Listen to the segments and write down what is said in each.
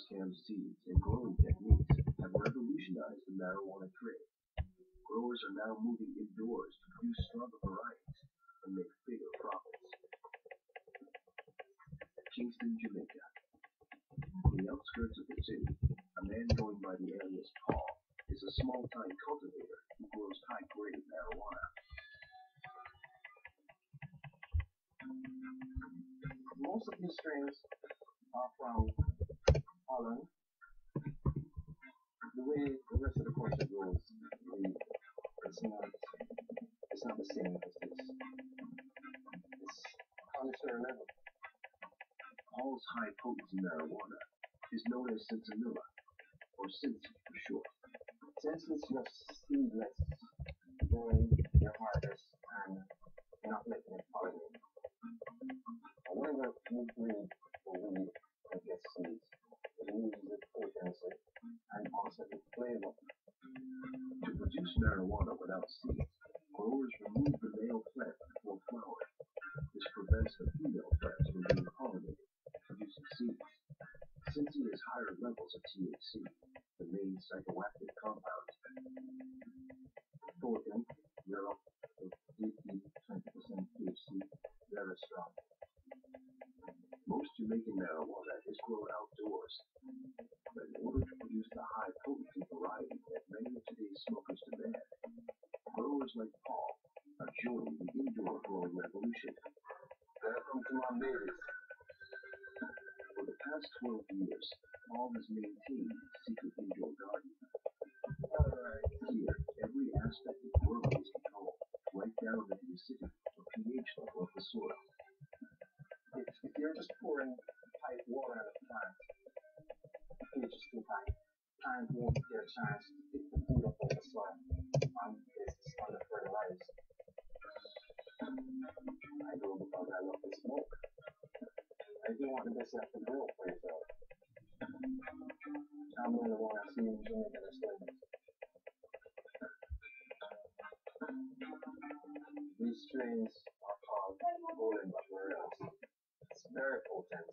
cam seeds and growing techniques have revolutionized the marijuana trade. Growers are now moving indoors to produce stronger varieties and make bigger profits. Kingston, Jamaica. On the outskirts of the city, a man going by the alias Paul is a small-time cultivator who grows high-grade marijuana. Most of these strains are from Holland. The way the rest of the country grows, it's not the same as this. It's connoisseur level. Paul's high-potency marijuana is known as sentinella, or Cincy for short. Since it's just seedless, doing your hardest and not letting it pollinate. However, you breed the weed that gets seeds, it loses its potency and also its flavor. To produce marijuana without seeds, growers remove the male plant before flowering. This prevents the female plants from being pollinated, producing seeds. Cincy has higher levels of THC, the main psychoactive compound. Potent, Europe, 15-20% THC, very strong. Most Jamaican marijuana is grown outdoors, but in order to produce the high-potency variety that many of today's smokers demand, growers like Paul are joining the indoor growing revolution. Welcome to my business. For the past 12 years, Paul has maintained a secret indoor garden. Here, every aspect of growing is controlled, right down to the acidity or pH level of the soil. If you're just pouring pipe water at a plant, the pH is too high. Plant won't get a chance to pick the food up off the soil, and it's under fertilized. I do because I love to smoke. I do want the best you have to grow for yourself. I'm the only one I've seen in Jamaica that's doing it. These strains are called golden bacterials. It's very potent.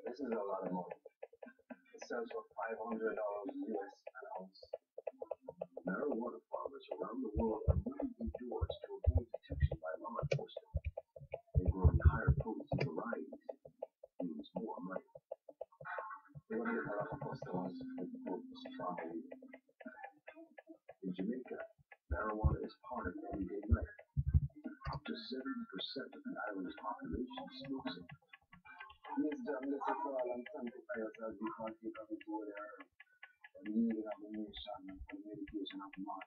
This is a lot of money. It sells for $500 US an ounce. Marijuana farmers around the world are moving indoors to avoid detection by law enforcement. And growing higher potency varieties means more money. They want to get a lot of customers with good, strong weed. In Jamaica, marijuana is part of everyday life. Up to 70% of the island's population smokes it. This job lets us all and sanctify ourselves because we come to the healing of the nation and the meditation of man.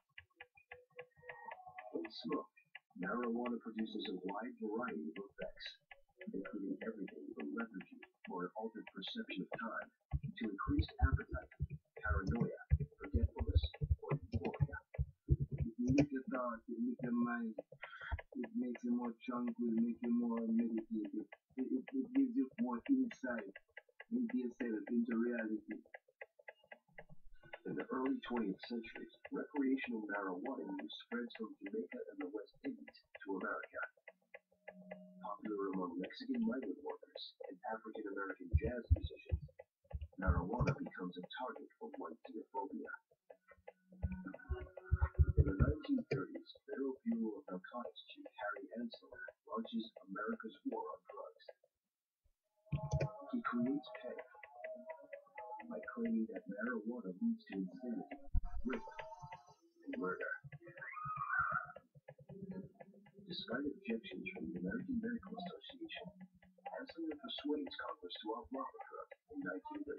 When smoked, marijuana produces a wide variety of effects, including everything from lethargy or an altered perception of time to increased appetite, paranoia, forgetfulness, or euphoria. It makes your thoughts, it makes your mind, it makes you more tranquil, it makes you more meditative. It gives you more insight into yourself, into reality. In the early 20th century, recreational marijuana use spreads from Jamaica and the West Indies to America. Popular among Mexican migrant workers and African American jazz musicians, marijuana becomes a target for white xenophobia. In the 1930s, Federal Bureau of Narcotics Chief Harry Ansel launches America's War on Drugs. He creates panic by claiming that marijuana leads to insanity, rape, and murder. Despite objections from the American Medical Association, Ansel persuades Congress to outlaw the drug in 1937.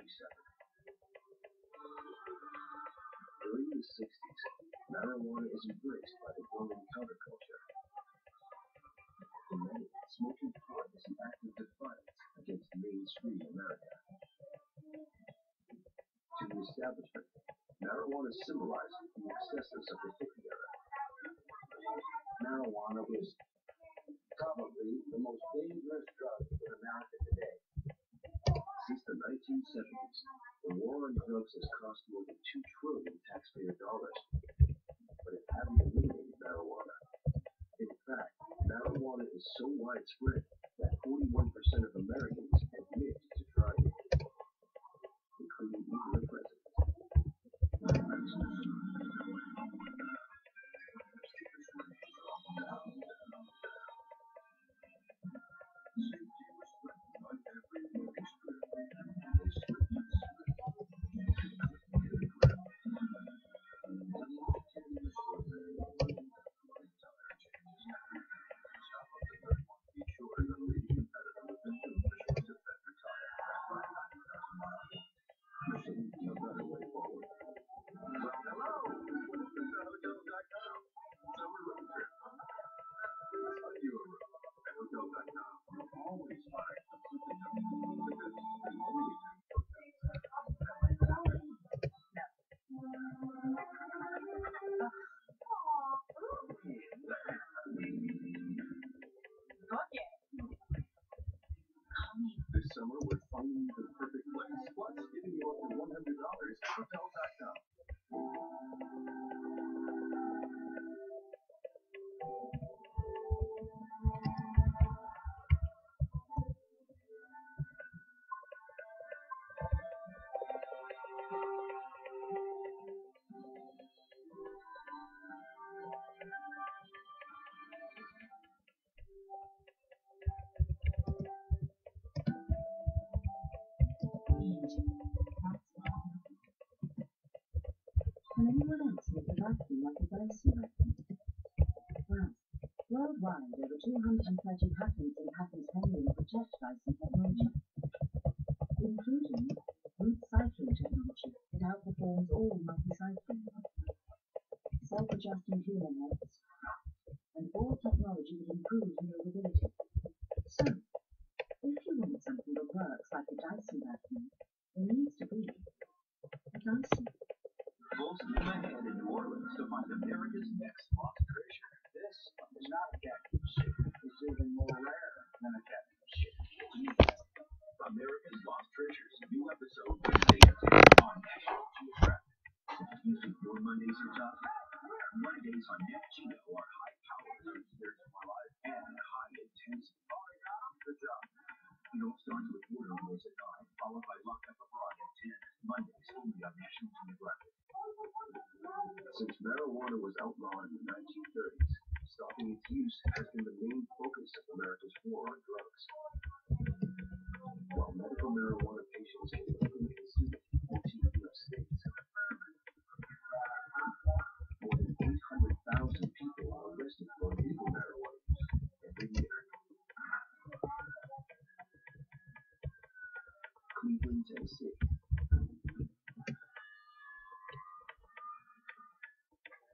During the 60s, marijuana is embraced by the growing counterculture. For many, smoking pot is an act of defiance against mainstream America. To the establishment, marijuana symbolizes the excesses of the hippie era. Marijuana is probably the most dangerous drug in America today. Since the 1970s, the war on drugs has cost more than $2 trillion taxpayer dollars, but it hasn't eliminated marijuana. In fact, marijuana is so widespread that 41% of Americans admit to trying it. Can anyone else make a vacuum like a Dyson vacuum? Well, worldwide, over 230 patents and patent pending protect Dyson technology, including root cycling technology that outperforms all multi-cycling, self-adjusting cleaner heads, and all technology that improves maneuverability. So, if you want something that works like a Dyson vacuum, there needs to be a Dyson. Full steam ahead in New Orleans to find America's next lost treasure. This is not a vacuum ship. It's even more rare than a vacuum ship. America's Lost Treasures, new episode Wednesday at 10 on National Geographic. Music your Mondays are tough. Mondays on Nat Geo are high-powered years of my life and high-intensity. Good job. It all starts with Water Wars at 9, followed by Lock Up Abroad at 10. Mondays only on National Geographic. Since marijuana was outlawed in the 1930s, stopping its use has been the main focus of America's war on drugs. While medical marijuana patients can legally consume it in 14 U.S. states, more than 800,000 people are arrested for illegal marijuana use every year. Cleveland, Tennessee.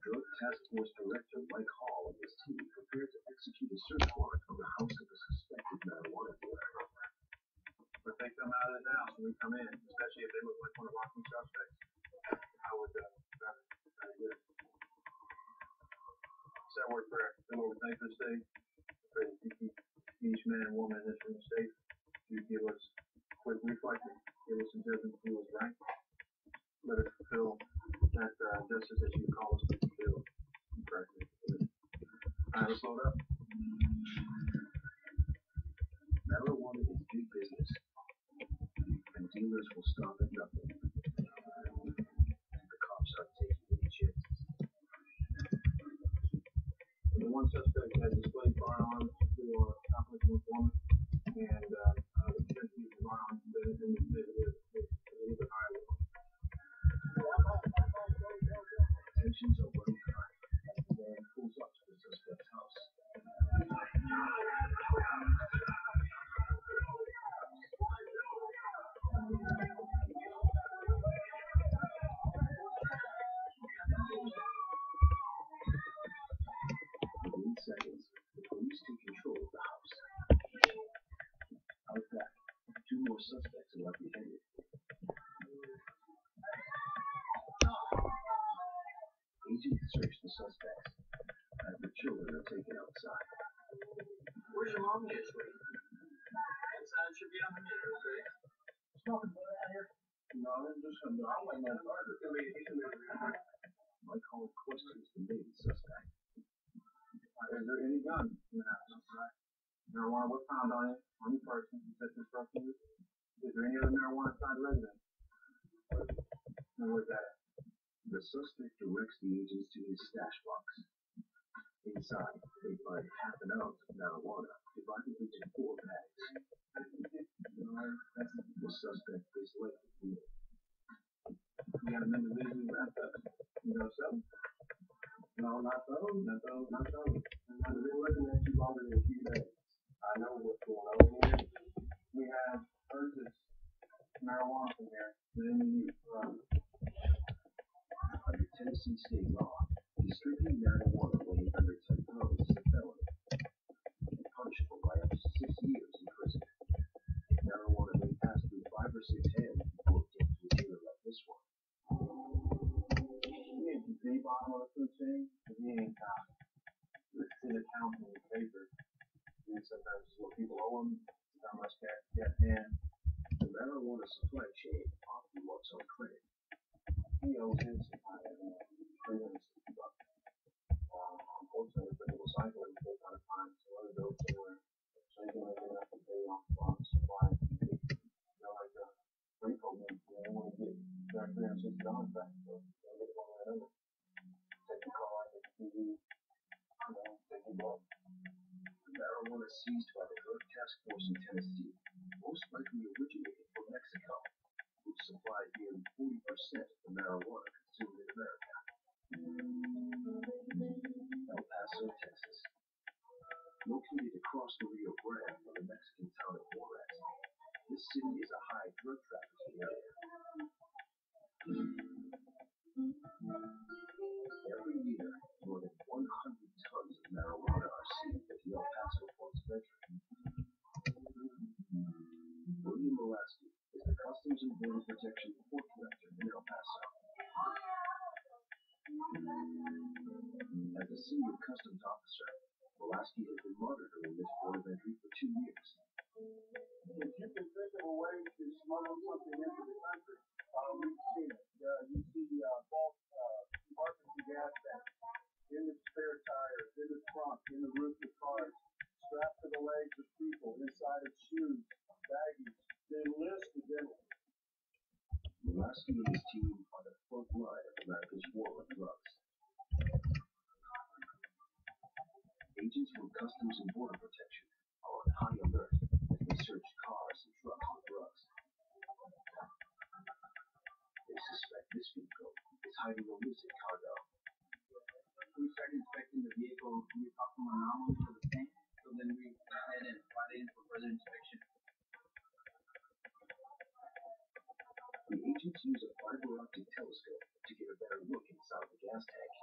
Drug Task Force Director Mike Hall and his team prepared to execute a search warrant on the house of a suspected marijuana dealer. But they come out of the house when we come in, especially if they look like one of our key suspects. I would, very good. Does that work for what we think this day? Pray that you keep each man and woman in this room safe. You give us quick reflection, give us some judgment to do what's right. Let us fulfill that justice that you call us to fulfill. Correctly. All right, let's load up. Marijuana is big business, and dealers will stop at nothing. The cops aren't taking any chances. The one suspect had displayed firearms to a confidential informant, and the potential use of firearms that has been indicated is a little bit higher level. Tensions are running high as the man pulls up to the suspect's house. Within seconds, the police take control of the house. Out back, 2 more suspects are apprehended. Agents search the suspects as the children are taken outside. Where's your mom here, sweetie? Inside should be on the mirror, okay? Smoking boy out here? No, I'm just I'm like my partner. Mike Hall questions the main suspect. Is there any gun in the house? Right. Marijuana was found on it, on the person. You said this person is. Is there any other marijuana inside the residence? And where's that at? The suspect directs the agents to his stash box. Inside, they find half an ounce of marijuana divided into 4 bags. The suspect is likely dead. We got him individually wrapped up. You know so? No, not those. Not those. Not those. I've been looking at you longer than a few days. I know what's going on here. We have purchased marijuana from here. Under Tennessee state law, distributing marijuana weighing under 10 pounds is a felony, punishable by up to 6 years in prison. Marijuana may pass through 5 or 6 hands before it gets to a dealer like this one. He ain't the deep bottom of the food chain, but he ain't top. Let's see the count in the paper. Sometimes it's what people owe him, how much cash he got in hand. The marijuana supply chain often works on credit. He owes him $360. Unfortunately, for people cycling, they gotta find some other dope somewhere. So you can make enough to pay off the supply. You know, like Rico went, they want to get that $360 back. So they'll get it one way or another. Take the car, get the TV, take your boat. The marijuana seized by the Drug Task Force in Tennessee most likely originated from Mexico, which supplied nearly 40% of the marijuana consumed in America. Protection Court Director in El Paso. As a senior customs officer, Pulaski has been monitoring this port of entry for 2 years. If you can think of a way to smuggle something into the country, we've seen it. You see bulk emergency gas tanks in the spare tires, in the trunk, in the roof of cars, strapped to the legs of people, inside of shoes, baggies. The list is endless. Pulaski and his team are the front line of America's war on drugs. Agents from Customs and Border Protection are on high alert as they search cars and trucks for drugs. They suspect this vehicle is hiding illicit cargo. We started inspecting the vehicle. We found some anomalies for the tank, so then we went ahead and brought it in for further inspection. The agents use a fiber optic telescope to get a better look inside the gas tank.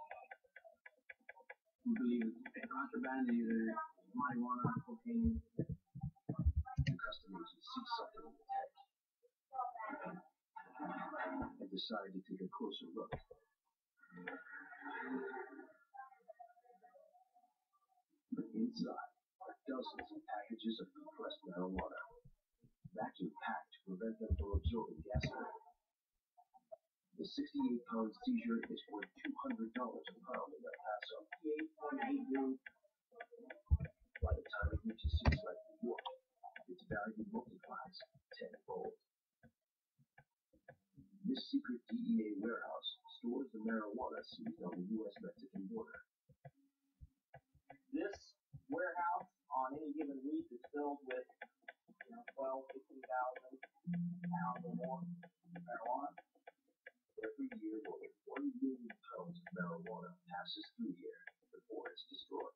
We believe it's contraband, either marijuana, cocaine. The customs agents see something in the tank and decide to take a closer look. But inside are dozens of packages of compressed marijuana, vacuum packed to prevent them from absorbing gasoline. The 68-pound seizure is worth $200 a pound in El Paso. By the time it reaches cities like New York, its value multiplies tenfold. This secret DEA warehouse stores the marijuana seized on the U.S.-Mexican border. This warehouse on any given week is filled with 12,000, 15,000 pounds or more of marijuana. Every year, more than 1 million pounds of marijuana passes through here before it's destroyed.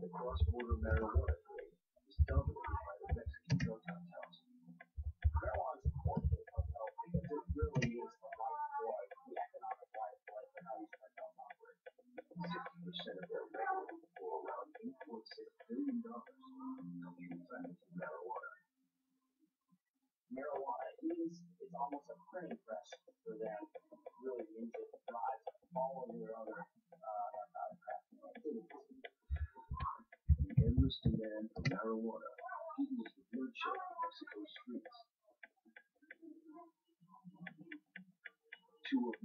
The cross-border marijuana trade is dominated by the Mexican drug cartels. Marijuana is important to the cartels because it really is the lifeblood, the economic lifeblood for how these cartels operate. 60% of their revenue, or around $8.6 billion, comes from trafficking marijuana. Marijuana is almost a printing press for them, really, the engine that drives all of their other narcotic trafficking activities. The endless demand for marijuana fuels the bloodshed of Mexico's streets. Two of